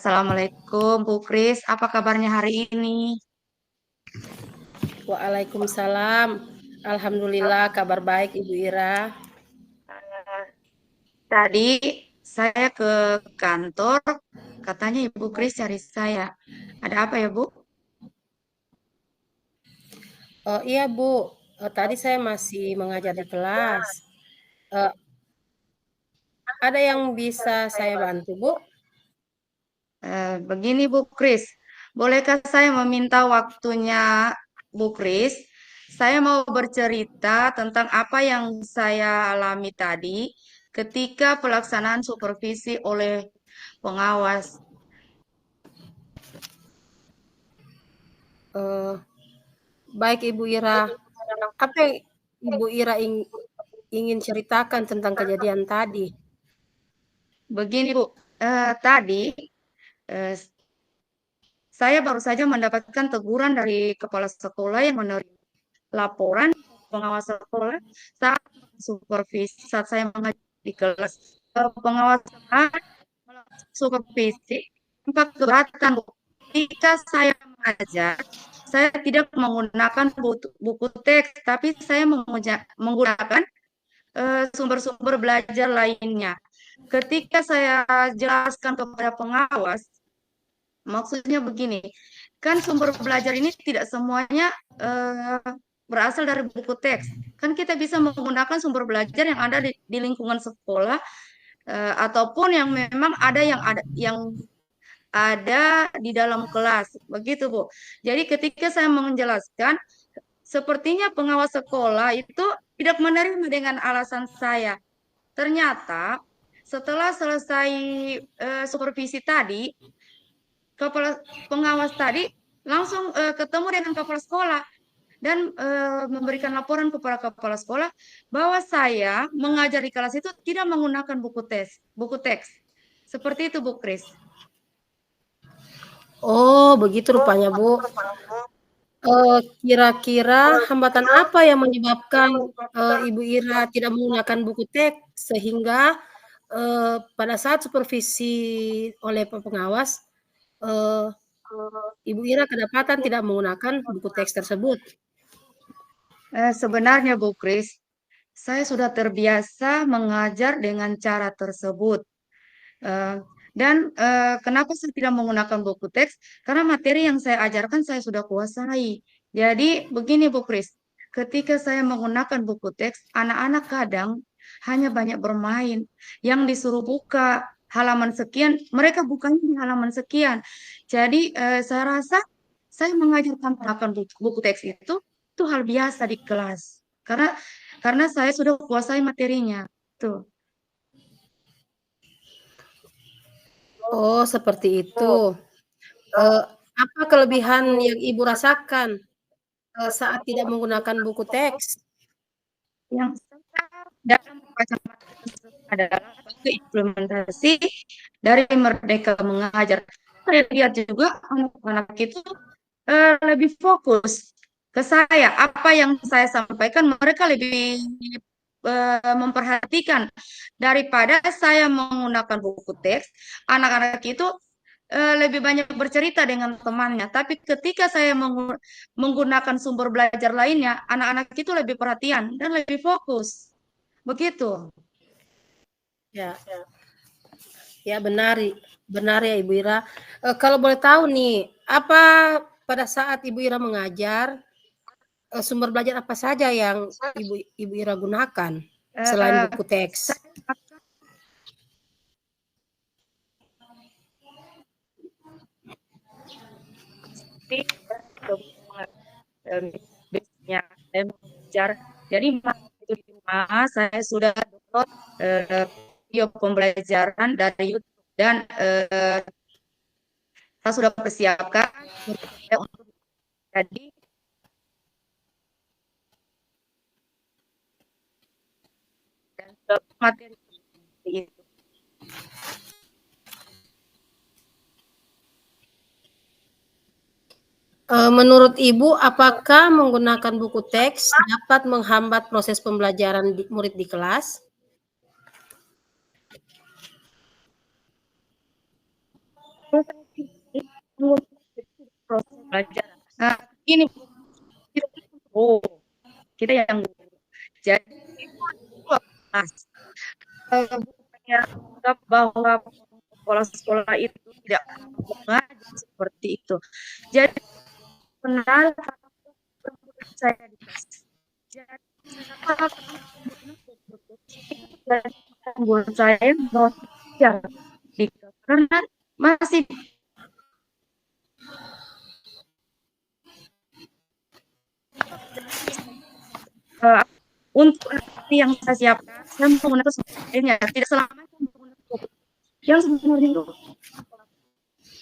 Assalamualaikum, Bu Kris. Apa kabarnya hari ini? Waalaikumsalam. Alhamdulillah kabar baik Ibu Ira. Eh, Tadi saya ke kantor, katanya Ibu Kris cari saya. Ada apa ya, Bu? Oh iya Bu, tadi saya masih mengajar di kelas. Eh, ada yang bisa saya bantu Bu? Begini, Bu Kris. Bolehkah saya meminta waktunya Bu Kris? Saya mau bercerita tentang apa yang saya alami tadi ketika pelaksanaan supervisi oleh pengawas. Eh, baik Ibu Ira. Apa yang Ibu Ira ingin ceritakan tentang kejadian tadi? Begini, Bu. Tadi eh, saya baru saja mendapatkan teguran dari kepala sekolah yang menerima laporan pengawas sekolah saat supervisi saat saya mengajar di kelas. Pengawas supervisi tampak keberatan, Bu. Ketika saya mengajar, saya tidak menggunakan buku teks, tapi saya menggunakan sumber-sumber belajar lainnya. Ketika saya jelaskan kepada pengawas, maksudnya begini, kan sumber belajar ini tidak semuanya berasal dari buku teks. Kan kita bisa menggunakan sumber belajar yang ada di lingkungan sekolah ataupun yang memang ada di dalam kelas, begitu Bu. Jadi ketika saya menjelaskan, sepertinya pengawas sekolah itu tidak menerima dengan alasan saya. Ternyata setelah selesai supervisi tadi, kepala pengawas tadi langsung ketemu dengan kepala sekolah dan memberikan laporan kepada kepala sekolah bahwa saya mengajar di kelas itu tidak menggunakan buku teks. Seperti itu, Bu Kris. Oh, begitu rupanya Bu. Kira-kira hambatan apa yang menyebabkan Ibu Ira tidak menggunakan buku teks sehingga pada saat supervisi oleh pengawas, eee, Ibu Ira kedapatan tidak menggunakan buku teks tersebut? Sebenarnya, Bu Kris, saya sudah terbiasa mengajar dengan cara tersebut. Eh, dan kenapa saya tidak menggunakan buku teks? Karena materi yang saya ajarkan saya sudah kuasai. Jadi begini Bu Kris, ketika saya menggunakan buku teks, anak-anak kadang hanya banyak bermain. Yang disuruh buka halaman sekian, mereka bukanya di halaman sekian. Jadi saya rasa saya mengajarkan menggunakan buku teks itu hal biasa di kelas. Karena saya sudah kuasai materinya. Tuh. Oh, seperti itu. Eee, apa kelebihan yang Ibu rasakan, saat tidak menggunakan buku teks? Yang dalam membaca materi tersebut adalah implementasi dari Merdeka Mengajar. Saya lihat juga anak-anak itu lebih fokus ke saya. Apa yang saya sampaikan, mereka lebih memperhatikan daripada saya menggunakan buku teks. Anak-anak itu lebih banyak bercerita dengan temannya. Tapi ketika saya menggunakan sumber belajar lainnya, anak-anak itu lebih perhatian dan lebih fokus. Begitu. Ya, ya benar ya Ibu Ira. Kalau boleh tahu nih, apa pada saat Ibu Ira mengajar, sumber belajar apa saja yang Ibu Ira gunakan selain Eh, buku teks? saya pasti basicnya saya belajar. Jadi itu di rumah saya sudah download video pembelajaran dari YouTube dan saya sudah persiapkan untuk jadi dan materi seperti itu. Menurut Ibu, apakah menggunakan buku teks dapat menghambat proses pembelajaran murid di kelas? proses belajar. Nah, ini oh, kita yang jadi kelas bukannya menganggap bahwa sekolah-sekolah itu tidak mengajar seperti itu. Jadi benar saya di kelas. Jadi saya paham buat saya belajar di kelas karena masih uh, untuk yang saya siapkan, saya menggunakan sumbernya tidak selamanya menggunakan yang sebenarnya itu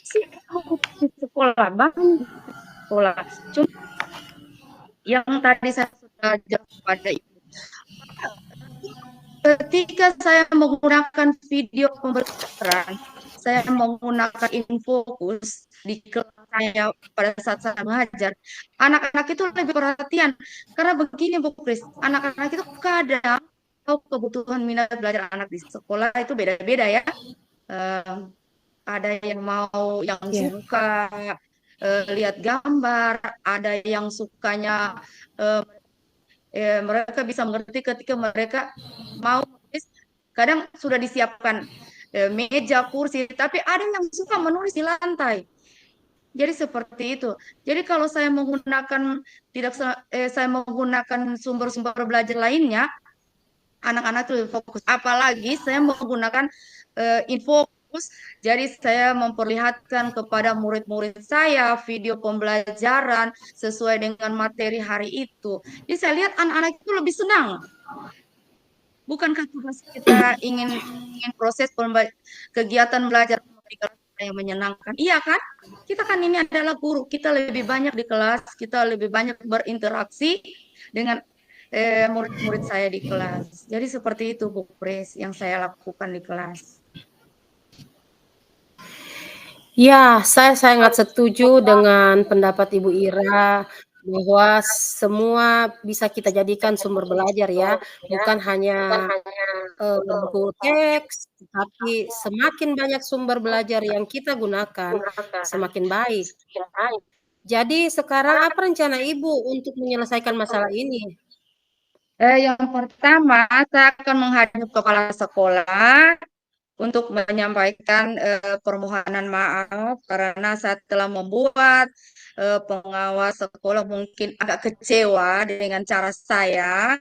sih di sekolah banyak sekolah. Cuma yang tadi saya sudah jawab pada itu. Ketika saya menggunakan video pembelajaran, saya menggunakan infokus di kelas saya pada saat saya mengajar, anak-anak itu lebih perhatian. Karena begini Bu Kris, anak-anak itu kadang tahu kebutuhan minat belajar anak di sekolah itu beda-beda ya. Ada yang mau yang suka lihat gambar, ada yang sukanya mereka bisa mengerti ketika mereka mau menulis. Kadang sudah disiapkan meja, kursi, tapi ada yang suka menulis di lantai. Jadi seperti itu. Jadi kalau saya menggunakan saya menggunakan sumber-sumber belajar lainnya, anak-anak itu lebih fokus. Apalagi saya menggunakan infokus, jadi saya memperlihatkan kepada murid-murid saya video pembelajaran sesuai dengan materi hari itu. Jadi saya lihat anak-anak itu lebih senang. Bukankah tugas kita ingin proses kegiatan belajar yang menyenangkan? Iya kan? Kita kan ini adalah guru, kita lebih banyak di kelas, kita lebih banyak berinteraksi dengan murid-murid saya di kelas. Jadi seperti itu Bu Pres yang saya lakukan di kelas. Ya, saya sangat setuju dengan pendapat Ibu Ira bahwa semua bisa kita jadikan sumber belajar ya, bukan hanya buku teks, tapi semakin banyak sumber belajar yang kita gunakan, semakin baik. Jadi sekarang apa rencana Ibu untuk menyelesaikan masalah ini? Yang pertama, saya akan menghadap kepala sekolah untuk menyampaikan permohonan maaf karena saya telah membuat pengawas sekolah mungkin agak kecewa dengan cara saya.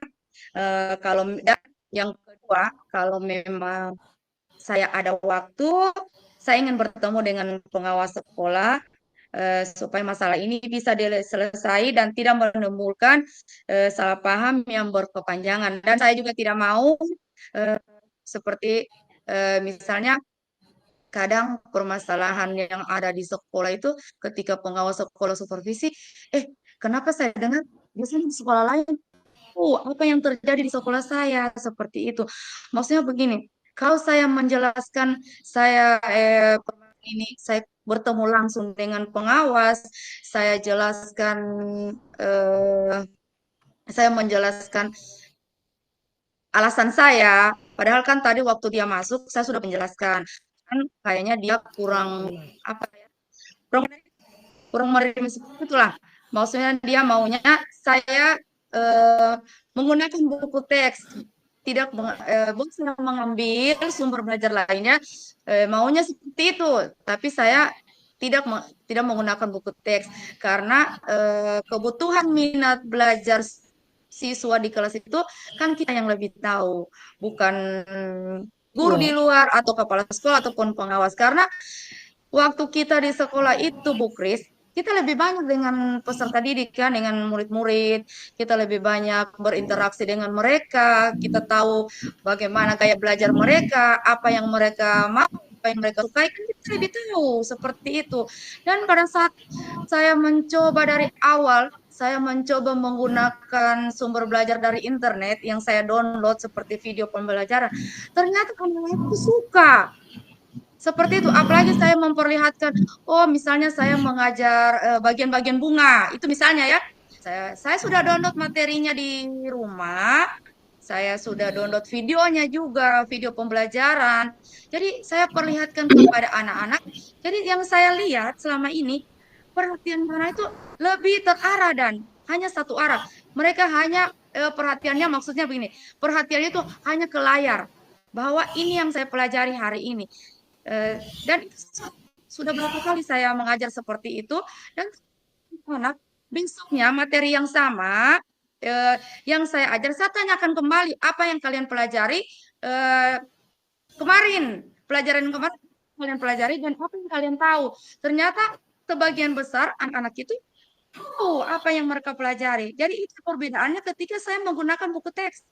Kalau dan yang kedua, kalau memang saya ada waktu, saya ingin bertemu dengan pengawas sekolah supaya masalah ini bisa diselesai dan tidak menimbulkan salah paham yang berkepanjangan. Dan saya juga tidak mau uh, seperti misalnya kadang permasalahan yang ada di sekolah itu ketika pengawas sekolah supervisi, kenapa saya dengar biasanya di sekolah lain, apa yang terjadi di sekolah saya seperti itu. Maksudnya begini, kalau saya menjelaskan saya ini saya bertemu langsung dengan pengawas, saya jelaskan eh, saya menjelaskan alasan saya, padahal kan tadi waktu dia masuk saya sudah menjelaskan. Kan kayaknya dia kurang apa ya? Kurang kurang menerima seperti itulah. Maksudnya dia maunya saya menggunakan buku teks, tidak bukan mengambil sumber belajar lainnya, maunya seperti itu. Tapi saya tidak menggunakan buku teks karena kebutuhan minat belajar siswa di kelas itu kan kita yang lebih tahu, bukan guru di luar atau kepala sekolah ataupun pengawas. Karena waktu kita di sekolah itu, Bu Kris, kita lebih banyak dengan peserta didik kan, dengan murid-murid, kita lebih banyak berinteraksi dengan mereka, kita tahu bagaimana gaya belajar mereka, apa yang mereka mau, apa yang mereka sukai, kan kita lebih tahu seperti itu. Dan pada saat saya mencoba dari awal, saya mencoba menggunakan sumber belajar dari internet yang saya download seperti video pembelajaran, ternyata anak-anak itu suka. Seperti itu, apalagi saya memperlihatkan, oh misalnya saya mengajar bagian-bagian bunga, itu misalnya ya, saya sudah download materinya di rumah, Saya sudah download videonya juga, video pembelajaran. Jadi saya perlihatkan kepada anak-anak. Jadi yang saya lihat selama ini, perhatian anak itu lebih terarah dan hanya satu arah. Mereka hanya perhatiannya maksudnya begini, perhatiannya itu hanya ke layar. Bahwa ini yang saya pelajari hari ini. Dan itu sudah berapa kali saya mengajar seperti itu. Dan anak besoknya materi yang sama yang saya ajar, saya tanyakan kembali apa yang kalian pelajari eh, kemarin, pelajaran kemarin kalian pelajari dan apa yang kalian tahu. Ternyata sebagian besar anak-anak itu tahu apa yang mereka pelajari. Jadi itu perbedaannya ketika saya menggunakan buku teks.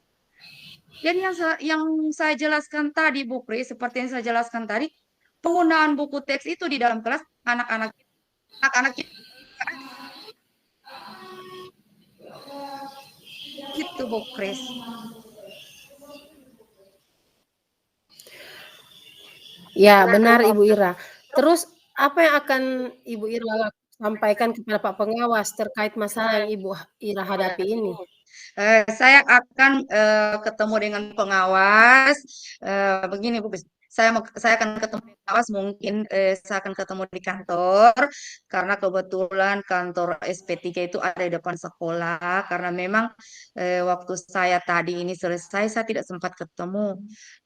Jadi yang saya jelaskan tadi, Bu Pri, seperti yang saya jelaskan tadi, penggunaan buku teks itu di dalam kelas anak-anak itu, Bu Kris. Ya, benar Ibu Ira. Terus apa yang akan Ibu Ira sampaikan kepada Pak Pengawas terkait masalah yang Ibu Ira hadapi ini? Saya akan ketemu dengan pengawas. Begini, Bu, saya akan ketemu dengan pengawas. Mungkin saya akan ketemu di kantor karena kebetulan kantor SP3 itu ada di depan sekolah. Karena memang waktu saya tadi ini selesai, saya tidak sempat ketemu.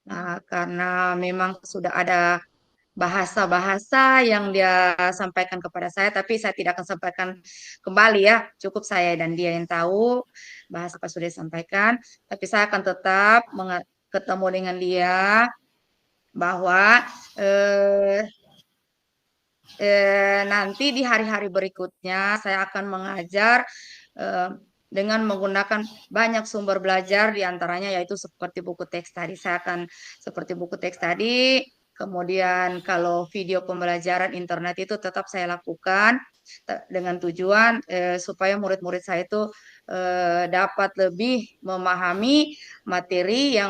Nah, karena memang sudah ada bahasa-bahasa yang dia sampaikan kepada saya, tapi saya tidak akan sampaikan kembali ya, cukup saya dan dia yang tahu bahasa apa sudah disampaikan, tapi saya akan tetap ketemu dengan dia bahwa eh, nanti di hari-hari berikutnya saya akan mengajar eh, dengan menggunakan banyak sumber belajar diantaranya yaitu seperti buku teks tadi. Saya akan seperti buku teks tadi, kemudian kalau video pembelajaran internet itu tetap saya lakukan dengan tujuan supaya murid-murid saya itu dapat lebih memahami materi eh,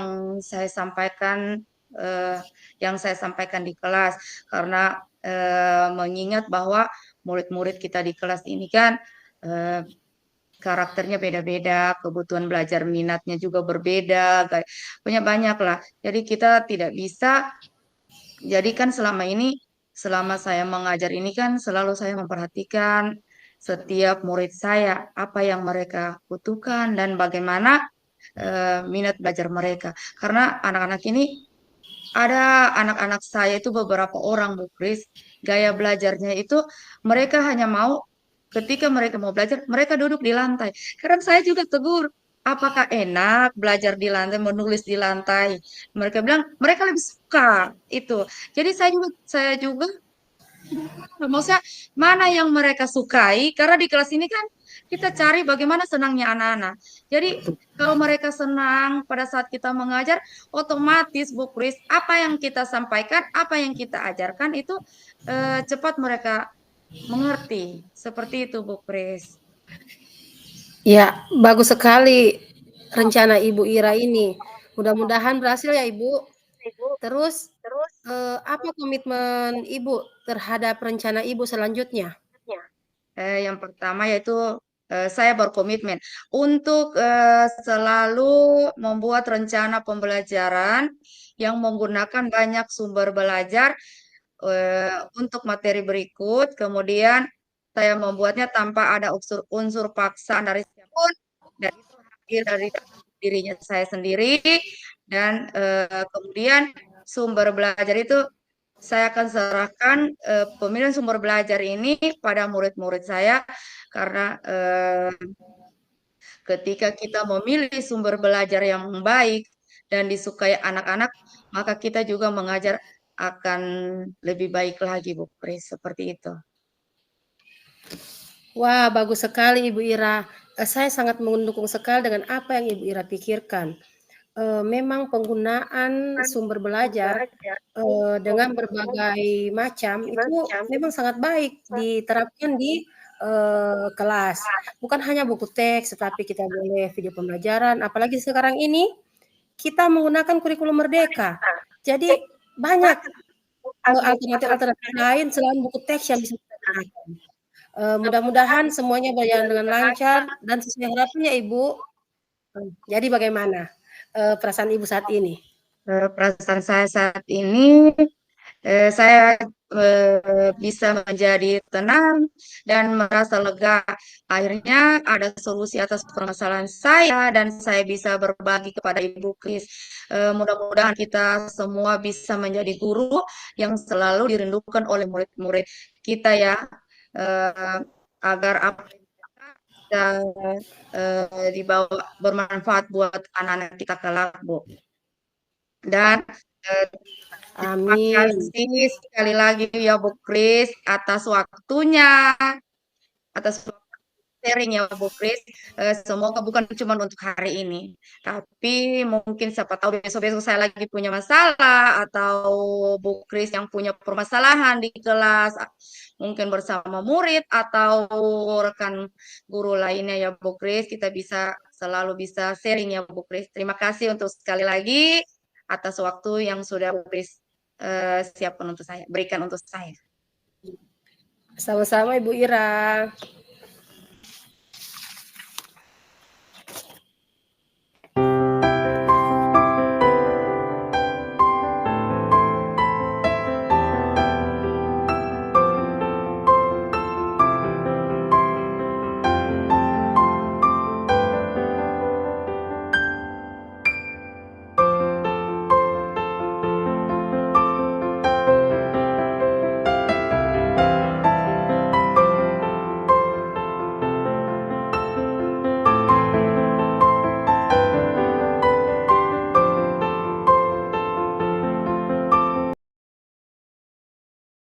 yang saya sampaikan di kelas karena mengingat bahwa murid-murid kita di kelas ini kan eh, karakternya beda-beda, kebutuhan belajar minatnya juga berbeda, punya banyak lah. Jadi kita tidak bisa, jadi kan selama ini, selama saya mengajar ini kan selalu saya memperhatikan setiap murid saya, apa yang mereka butuhkan dan bagaimana minat belajar mereka. Karena anak-anak ini ada anak-anak saya itu beberapa orang, Bu Kris, gaya belajarnya itu mereka hanya mau ketika mereka mau belajar, mereka duduk di lantai. Kadang saya juga tegur, apakah enak belajar di lantai, menulis di lantai? Mereka bilang mereka lebih suka itu. Jadi saya juga maksudnya mana yang mereka sukai karena di kelas ini kan kita cari bagaimana senangnya anak-anak. Jadi kalau mereka senang pada saat kita mengajar, otomatis Bu Kris, apa yang kita sampaikan, apa yang kita ajarkan itu cepat mereka mengerti. Seperti itu Bu Kris. Ya, bagus sekali rencana Ibu Ira ini. Mudah-mudahan berhasil ya Ibu. Terus apa komitmen Ibu terhadap rencana Ibu selanjutnya? Yang pertama yaitu saya berkomitmen untuk selalu membuat rencana pembelajaran yang menggunakan banyak sumber belajar untuk materi berikut. Kemudian saya membuatnya tanpa ada unsur paksaan dari siapapun dan itu hadir dari dirinya saya sendiri dan kemudian sumber belajar itu saya akan serahkan pemilihan sumber belajar ini pada murid-murid saya karena ketika kita memilih sumber belajar yang baik dan disukai anak-anak, maka kita juga mengajar akan lebih baik lagi, Bu Pri, seperti itu. Wah, bagus sekali Ibu Ira. Saya sangat mendukung sekali dengan apa yang Ibu Ira pikirkan. Memang penggunaan sumber belajar dengan berbagai macam itu memang sangat baik diterapkan di kelas. Bukan hanya buku teks, tetapi kita boleh video pembelajaran. Apalagi sekarang ini kita menggunakan kurikulum merdeka. Jadi banyak alternatif-alternatif lain selain buku teks yang bisa kita gunakan. Mudah-mudahan semuanya berjalan dengan lancar dan sesuai harapannya Ibu. Jadi bagaimana? perasaan Ibu saat ini? Perasaan saya saat ini, saya bisa menjadi tenang dan merasa lega. Akhirnya ada solusi atas permasalahan saya dan saya bisa berbagi kepada Ibu Kris. Mudah-mudahan kita semua bisa menjadi guru yang selalu dirindukan oleh murid-murid kita ya, eh, agar apa yang bisa dibawa bermanfaat buat anak-anak kita kelak, Bu. Dan eh, terima Amin. kasih sekali lagi ya Bu Kris atas waktunya, atas sharing ya Bu Kris. Semoga bukan cuma untuk hari ini, tapi mungkin siapa tahu besok-besok saya lagi punya masalah atau Bu Kris yang punya permasalahan di kelas, mungkin bersama murid atau rekan guru lainnya ya Bu Kris, kita bisa selalu bisa sharing ya Bu Kris. Terima kasih untuk sekali lagi atas waktu yang sudah Bu Kris siapkan untuk saya, berikan untuk saya. Sama-sama Ibu Ira.